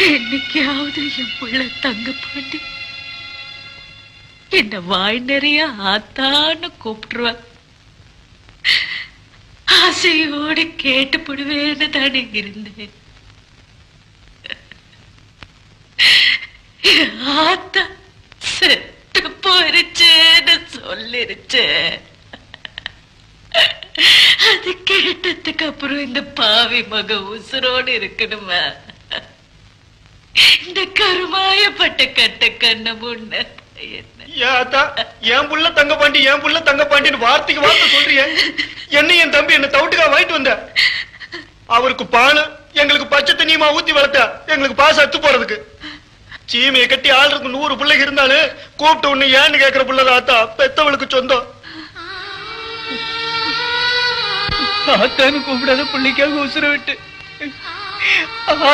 என்னைக்காவது என் புள்ள தங்க பாண்டி என்ன வாய் நிறைய ஆத்தான்னு கூப்பிட்டுருவா. ஆசையோடு கேட்டுப்படுவேன்னு தானே இருந்தேன். ஆத்தா செத்து போயிருச்சேன்னு சொல்லிருச்சு. அது கேட்டதுக்கு அப்புறம் இந்த பாவி மக உசுரோடு இருக்கணுமா? இந்த கருமாயப்பட்ட கட்ட கண்ண முன்ன என் புள்ள தங்க பாண்டி என் புள்ள தங்க பாண்டின்னு வார்த்தைக்கு வார்த்தை சொல்றிய. என்ன என் தம்பி என்ன தவிட்டுக்கா வாங்கிட்டு வந்த. அவருக்கு பாலு எங்களுக்கு பச்சை தண்ணியமா ஊத்தி வளர்த்த எங்களுக்கு பாச அத்து போறதுக்கு. சீமையை கட்டி ஆள்றதுக்கு 100 பிள்ளைங்க இருந்தாலும் கூப்பிட்டு ஒண்ணு ஏன்னு கேக்குற புள்ளதான் ஆத்தா பெத்தவளுக்கு சொந்தம். ஆத்தான்னு கூப்பிடாத பிள்ளைக்காக உசுர விட்டு